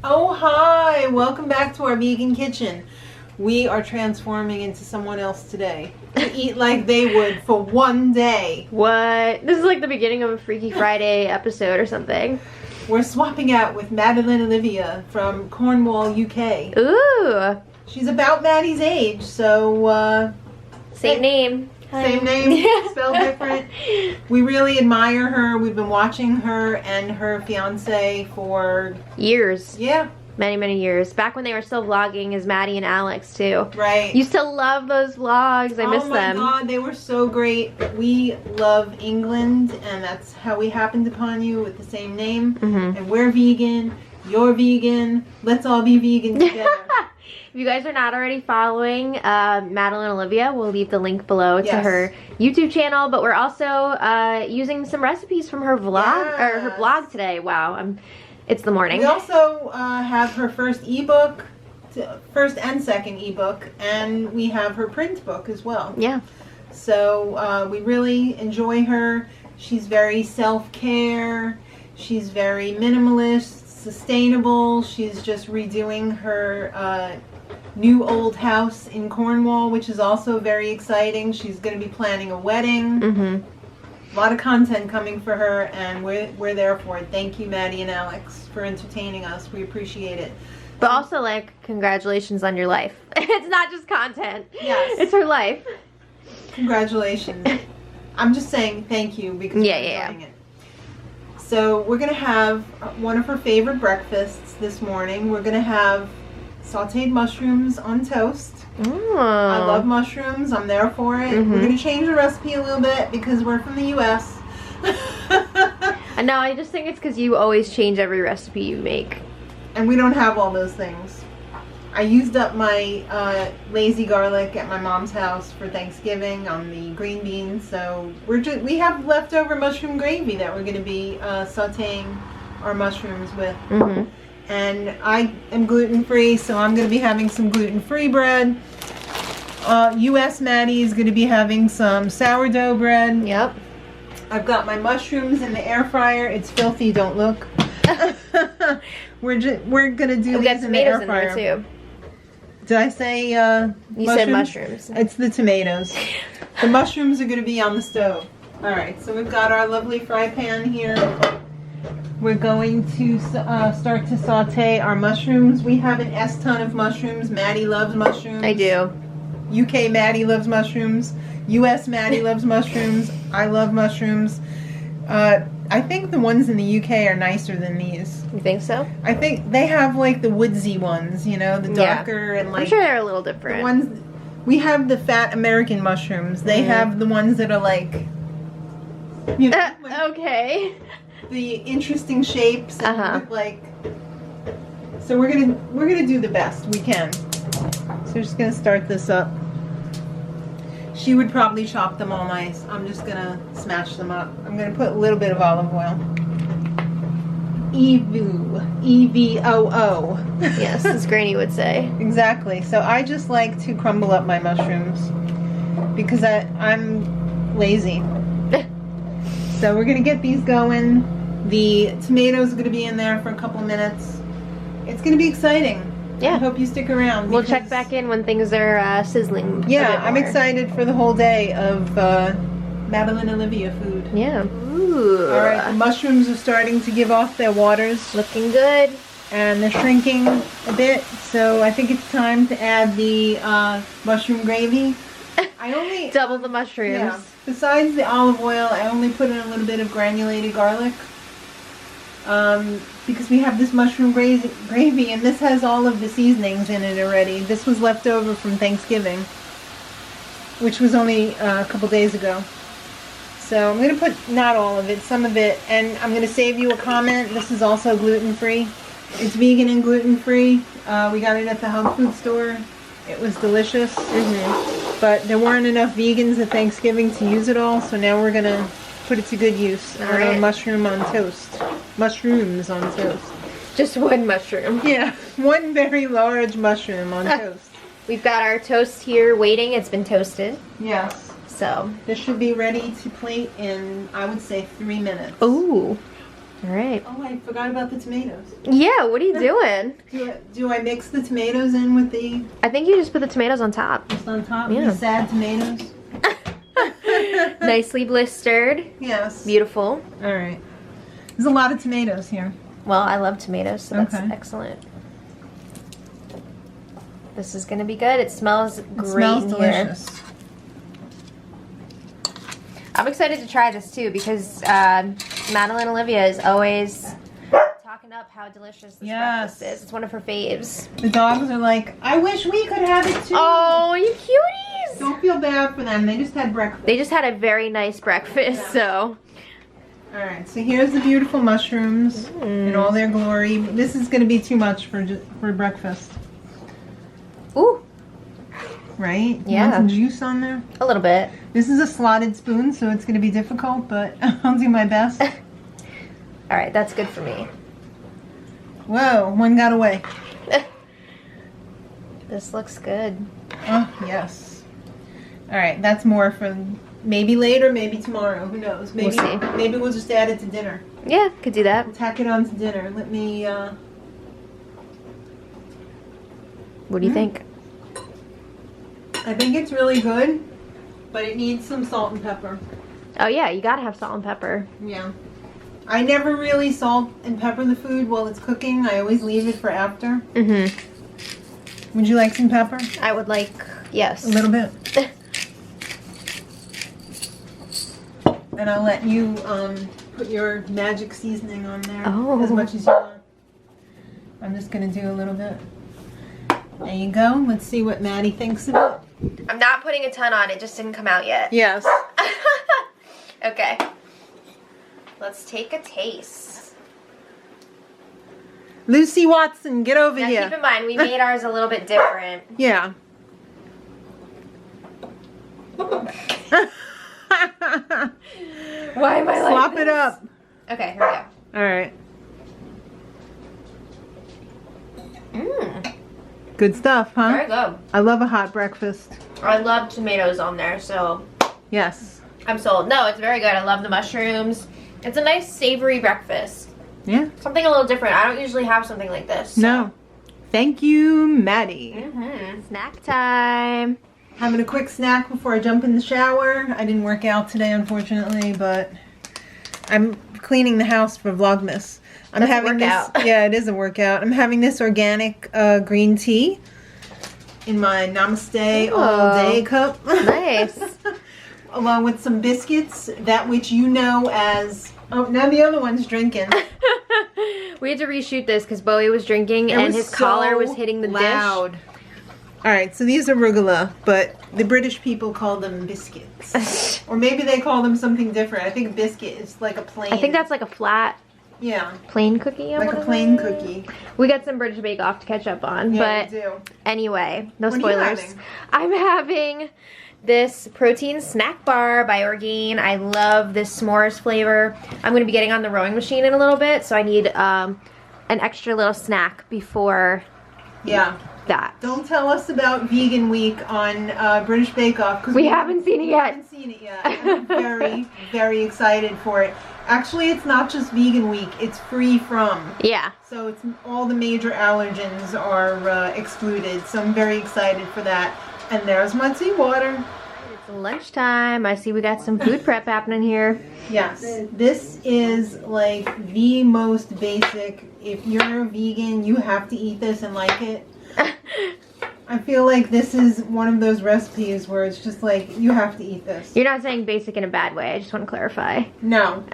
Oh, hi! Welcome back to our vegan kitchen. We are transforming into someone else today. To eat like they would for one day. What? This is like the beginning of a Freaky Friday episode or something. We're swapping out with Madeline Olivia from Cornwall, UK. Ooh. She's about Maddie's age, so Same name. same name, spelled different. We really admire her. We've been watching her and her fiance for years. Yeah. Many years. Back when they were still vlogging as Maddie and Alex too. Right. Used to love those vlogs. I miss them. Oh my god, they were so great. We love England, and that's how we happened upon you with the same name. And we're vegan, you're vegan, let's all be vegan together. If you guys are not already following Madeline Olivia, we'll leave the link below to her YouTube channel. But we're also using some recipes from her vlog or her blog today. Wow, it's the morning. We also have her first ebook, first and second ebook, and we have her print book as well. Yeah. So we really enjoy her. She's very self-care. She's very minimalist, sustainable. She's just redoing her new old house in Cornwall, which is also very exciting. She's going to be planning a wedding. A lot of content coming for her, and we're there for it. Thank you, Maddie and Alex, for entertaining us. We appreciate it. But also, like, congratulations on your life. It's not just content. Yes. It's her life. Congratulations. I'm just saying thank you because we're enjoying it. So we're going to have one of her favorite breakfasts this morning. We're going to have sauteed mushrooms on toast. I love mushrooms. I'm there for it. We're going to change the recipe a little bit because we're from the U.S. No, I just think it's because you always change every recipe you make. And we don't have all those things. I used up my lazy garlic at my mom's house for Thanksgiving on the green beans, so we have leftover mushroom gravy that we're going to be sauteing our mushrooms with. And I am gluten-free, so I'm going to be having some gluten-free bread. U.S. Maddie is going to be having some sourdough bread. Yep. I've got my mushrooms in the air fryer. It's filthy, don't look. we're going to do these in the air fryer. In there too. Did I say You said mushrooms. It's the tomatoes. The mushrooms are going to be on the stove. Alright, so we've got our lovely fry pan here. We're going to start to saute our mushrooms. We have an S-ton of mushrooms. Maddie loves mushrooms. I do. UK Maddie loves mushrooms. US Maddie loves mushrooms. I love mushrooms. I think the ones in the UK are nicer than these. You think so? I think they have like the woodsy ones, you know, the darker and like... I'm sure they're a little different. The ones, we have the fat American mushrooms. They have the ones that are like... You know, okay. The interesting shapes and like... So we're gonna do the best we can. So we're just gonna start this up. She would probably chop them all nice. I'm just gonna smash them up. I'm gonna put a little bit of olive oil. EVOO. E-V-O-O. Yes, as Granny would say. Exactly. So I just like to crumble up my mushrooms because I'm lazy. So we're gonna get these going. The tomatoes are gonna be in there for a couple minutes. It's gonna be exciting. Yeah. I hope you stick around. We'll check back in when things are sizzling. Yeah, I'm excited for the whole day of Madeline Olivia food. Yeah. Ooh. All right, the mushrooms are starting to give off their waters. Looking good. And they're shrinking a bit, so I think it's time to add the mushroom gravy. I only double the mushrooms. Yeah. Besides the olive oil, I only put in a little bit of granulated garlic. Because we have this mushroom gravy, and this has all of the seasonings in it already. This was left over from Thanksgiving, which was only a couple days ago. So I'm going to put not all of it, some of it, and I'm going to save you a comment. This is also gluten-free. It's vegan and gluten-free. We got it at the health food store. It was delicious. But there weren't enough vegans at Thanksgiving to use it all, so now we're going to put it to good use on our mushroom on toast. Mushrooms on toast. Just one mushroom. Yeah, one very large mushroom on toast. We've got our toast here waiting. It's been toasted. Yes. So this should be ready to plate in, I would say, 3 minutes. Ooh. All right. Oh, I forgot about the tomatoes. Yeah, what are you doing? Do I mix the tomatoes in with the... I think you just put the tomatoes on top. Just on top? Yeah. These sad tomatoes? Nicely blistered. Yes. Beautiful. All right. There's a lot of tomatoes here. Well, I love tomatoes, so that's Okay. excellent. This is gonna be good. It smells great. It smells in delicious. Here. I'm excited to try this too because Madeline Olivia is always talking up how delicious this breakfast is. It's one of her faves. The dogs are like, I wish we could have it too. Oh, you cuties! Don't feel bad for them. They just had breakfast. They just had a very nice breakfast, so. All right, so here's the beautiful mushrooms in all their glory. This is going to be too much for breakfast. Ooh. Right? You Yeah. want some juice on there? A little bit. This is a slotted spoon, so it's going to be difficult, but I'll do my best. All right, that's good for me. Whoa, one got away. This looks good. Oh, yes. All right, that's more for maybe later, maybe tomorrow. Who knows? Maybe, We'll see. Maybe we'll just add it to dinner. Yeah, could do that. We'll tack it on to dinner. Let me, What do you think? I think it's really good, but it needs some salt and pepper. Oh yeah, you gotta have salt and pepper. Yeah. I never really salt and pepper the food while it's cooking. I always leave it for after. Mm-hmm. Would you like some pepper? I would like, yes. A little bit. And I'll let you put your magic seasoning on there as much as you want. I'm just going to do a little bit. There you go. Let's see what Maddie thinks of it. I'm not putting a ton on, it just didn't come out yet. Yes. Okay. Let's take a taste. Lucy Watson, get over Now here. keep in mind, we made ours a little bit different. Yeah. Why am I like Slop this? it up. Okay, here we go. All right. Mmm, Good stuff, huh? very good. I love a hot breakfast. I love tomatoes on there, so Yes. I'm sold. No, it's very good. I love the mushrooms. It's a nice savory breakfast. Yeah. Something a little different. I don't usually have something like this. So. No. Thank you, Maddie. Mm-hmm. Snack time. Having a quick snack before I jump in the shower. I didn't work out today, unfortunately, but I'm cleaning the house for Vlogmas. That's a workout. Yeah, it is a workout. I'm having this organic green tea in my Namaste all day cup. Nice. Along with some biscuits, that which you know as... Oh, now the other one's drinking. We had to reshoot this because Bowie was drinking It and was his so collar was hitting the loud. All right, so these are arugula, but the British people call them biscuits. dish. Or maybe they call them something different. I think biscuit is like a plain... I think that's like a flat, Yeah, plain cookie. like a plain cookie. We got some British Bake Off to catch up on, Yeah, but we do. anyway, no What are you spoilers. having? I'm having this protein snack bar by Orgain. I love this s'mores flavor. I'm going to be getting on the rowing machine in a little bit, so I need an extra little snack before that. Don't tell us about Vegan Week on British Bake Off because We haven't seen it yet. haven't seen it yet. I'm very, very excited for it. Actually, it's not just Vegan Week. It's free from. Yeah. So it's all the major allergens are excluded. So I'm very excited for that. And there's my tea water. It's lunchtime. I see we got some food prep happening here. Yes, this is like the most basic. If you're a vegan, you have to eat this and like it. I feel like this is one of those recipes where it's just like, you have to eat this. You're not saying basic in a bad way. I just want to clarify. No,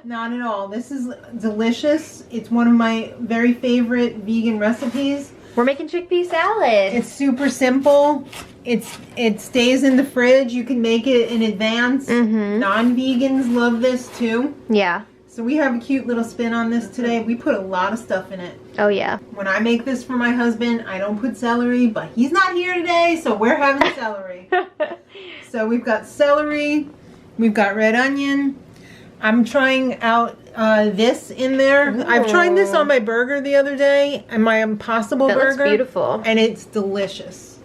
not at all. This is delicious. It's one of my very favorite vegan recipes. We're making chickpea salad. It's super simple. It stays in the fridge. You can make it in advance. Mm-hmm. Non-vegans love this too. Yeah. So we have a cute little spin on this today. We put a lot of stuff in it. Oh, yeah. When I make this for my husband, I don't put celery, but he's not here today, so we're having celery. So we've got celery. We've got red onion. I'm trying out this in there. Ooh. I've tried this on my burger the other day, and my Impossible That burger. looks beautiful. And it's delicious.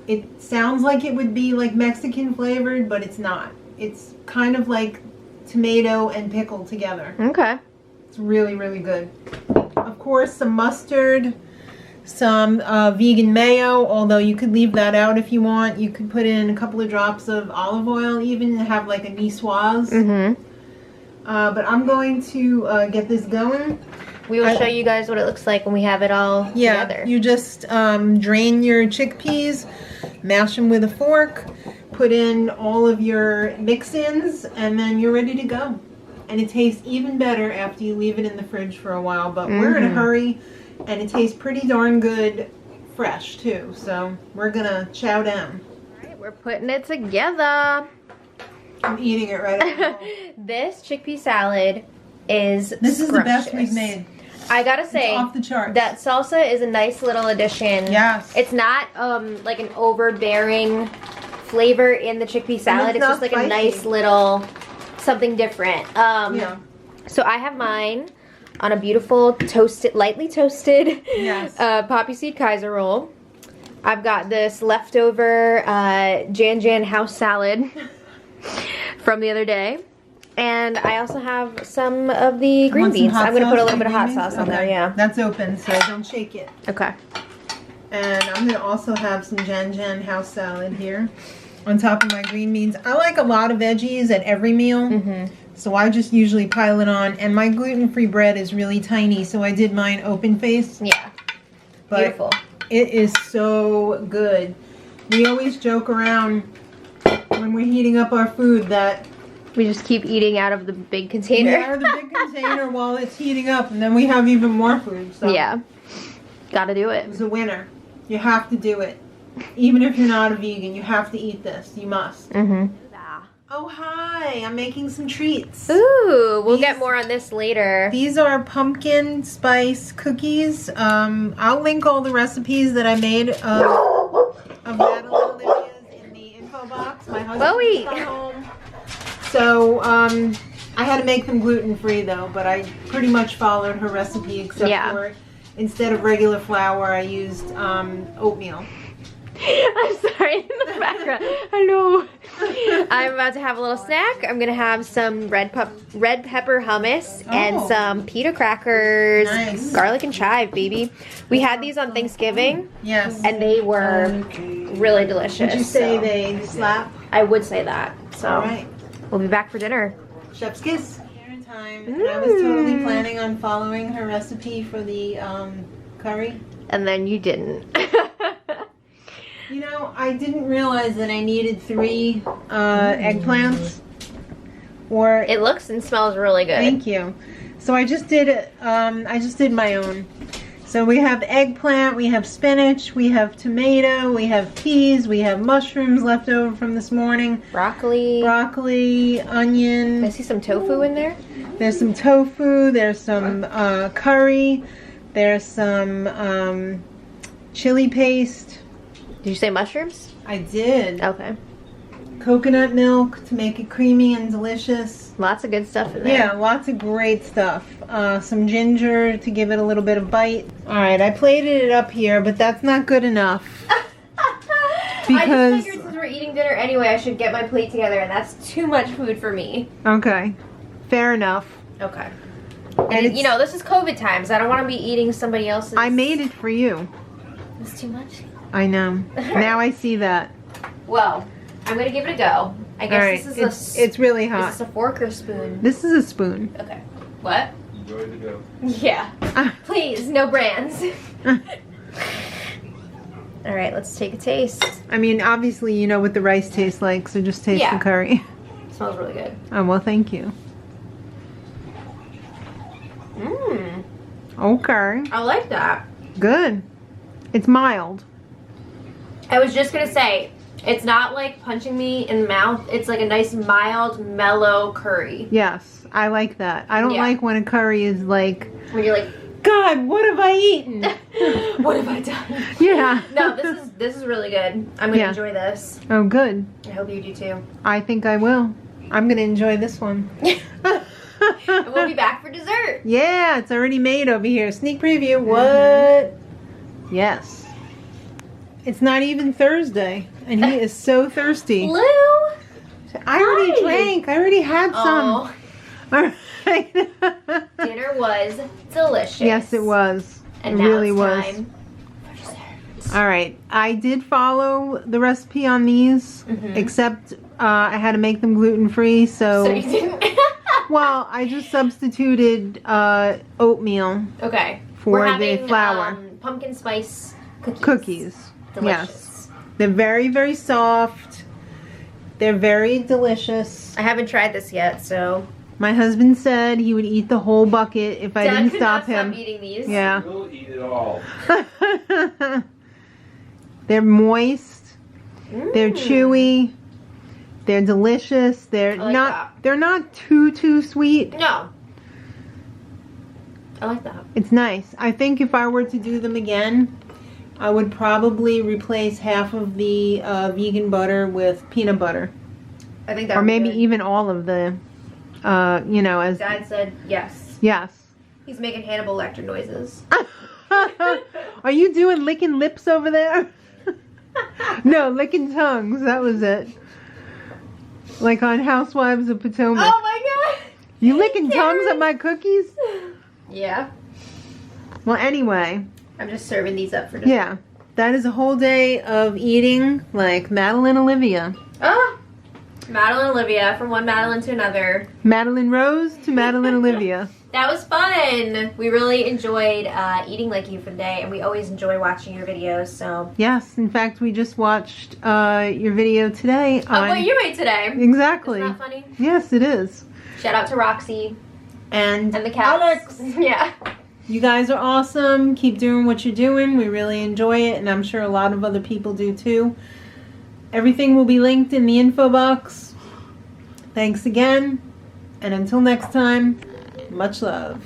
It sounds like it would be like Mexican flavored, but it's not. It's kind of like tomato and pickle together. Okay. It's really, really good. Of course, some mustard, some vegan mayo, although you could leave that out if you want. You could put in a couple of drops of olive oil, even to have like a niçoise. Mm-hmm. But I'm going to get this going. We will show you guys what it looks like when we have it all together. You just drain your chickpeas, mash them with a fork, put in all of your mix-ins, and then you're ready to go. And it tastes even better after you leave it in the fridge for a while. But we're in a hurry, and it tastes pretty darn good fresh too. So we're gonna chow down. All right, we're putting it together. I'm eating it right now. This chickpea salad is This is the best we've made. I gotta say, it's off the charts. That salsa is a nice little addition. Yes. It's not like an overbearing flavor in the chickpea salad. It's just like spicy. A nice little something different. Yeah. So I have mine on a beautiful toasted, lightly toasted poppy seed Kaiser roll. I've got this leftover Jan house salad from the other day. And I also have some of the green beans. I'm going to put a little bit of hot sauce on there, yeah. That's open, so don't shake it. Okay. And I'm going to also have some Jan house salad here on top of my green beans. I like a lot of veggies at every meal, so I just usually pile it on. And my gluten-free bread is really tiny, so I did mine open face. Yeah. But beautiful. It is so good. We always joke around when we're heating up our food that we just keep eating out of the big container. Out of the big container while it's heating up, and then we have even more food. So yeah. Gotta do it. It's a winner. You have to do it. Even if you're not a vegan, you have to eat this. You must. Oh, hi. I'm making some treats. Ooh, we'll get more on this later. These are pumpkin spice cookies. I'll link all the recipes that I made of Madeline Olivia's in the info box. My husband got home. So, I had to make them gluten-free though, but I pretty much followed her recipe except for instead of regular flour, I used oatmeal. I'm sorry, in the background. I know. I'm about to have a little snack. I'm gonna have some red pepper hummus and some pita crackers. Nice. Garlic and chive, baby. We had these on Thanksgiving. Yes. And they were really delicious. Would you say they slap? I would say that. So all right. We'll be back for dinner. Chef's kiss. Dinner time. And I was totally planning on following her recipe for the curry. And then you didn't. You know, I didn't realize that I needed 3 eggplants. Or it looks and smells really good. Thank you. So I just did it. I just did my own. So we have eggplant, we have spinach, we have tomato, we have peas, we have mushrooms left over from this morning. Broccoli, onion. I see some tofu in there. There's some tofu. There's some curry. There's some chili paste. Did you say mushrooms? I did. Okay. Coconut milk to make it creamy and delicious. Lots of good stuff in there. Yeah, lots of great stuff. Some ginger to give it a little bit of bite. Alright, I plated it up here, but that's not good enough. Because I just figured since we're eating dinner anyway, I should get my plate together, and that's too much food for me. Okay. Fair enough. Okay. And you know, this is COVID times. I don't want to be eating somebody else's. I made it for you. It's too much? I know. Now I see that. Well, I'm going to give it a go. I guess this is it's really hot. Is this a fork or a spoon? This is a spoon. Okay. What? Enjoy the go. Yeah. Please, no brands. All right, let's take a taste. I mean, obviously, you know what the rice tastes like, so just taste the curry. It smells really good. Oh, well, thank you. Mmm. Okay. I like that. Good. It's mild. I was just going to say, it's not like punching me in the mouth. It's like a nice, mild, mellow curry. Yes, I like that. I don't like when a curry is like... When you're like... God, what have I eaten? What have I done? Yeah. No, this is really good. I'm going to enjoy this. Oh, good. I hope you do too. I think I will. I'm going to enjoy this one. And we'll be back for dessert. Yeah, it's already made over here. Sneak preview. What? Yes. It's not even Thursday, and he is so thirsty. Lou! I already drank. I already had some. All right. Dinner was delicious. Yes, it was. And it now really it's was. time for dessert. All right. I did follow the recipe on these, except I had to make them gluten-free. So you didn't? Well, I just substituted oatmeal Okay. for the flour. Pumpkin spice Cookies. Delicious. Yes. They're very, very soft. They're very delicious. I haven't tried this yet, so. My husband said he would eat the whole bucket if I didn't stop him. Stop eating these. Yeah. We'll eat it all. They're moist. They're chewy. They're delicious. They're they're not too sweet. No. I like that. It's nice. I think if I were to do them again, I would probably replace half of the vegan butter with peanut butter. I think that or maybe good. even all of the as Dad said yes. Yes. He's making Hannibal Lecter noises. Are you doing licking lips over there? No, licking tongues. That was it. Like on Housewives of Potomac. Oh my god! You licking tongues at my cookies? Yeah. Well, anyway. I'm just serving these up for dessert. Yeah. That is a whole day of eating like Madeline Olivia. Oh! Madeline Olivia, from one Madeline to another. Madeline Rose to Madeline Olivia. That was fun. We really enjoyed eating like you for the day, and we always enjoy watching your videos, so. Yes, in fact, we just watched your video today. Oh, what you made today. Exactly. Isn't that funny? Yes, it is. Shout out to Roxy. And the cats. Alex. Yeah. You guys are awesome. Keep doing what you're doing. We really enjoy it, and I'm sure a lot of other people do too. Everything will be linked in the info box. Thanks again, and until next time, much love.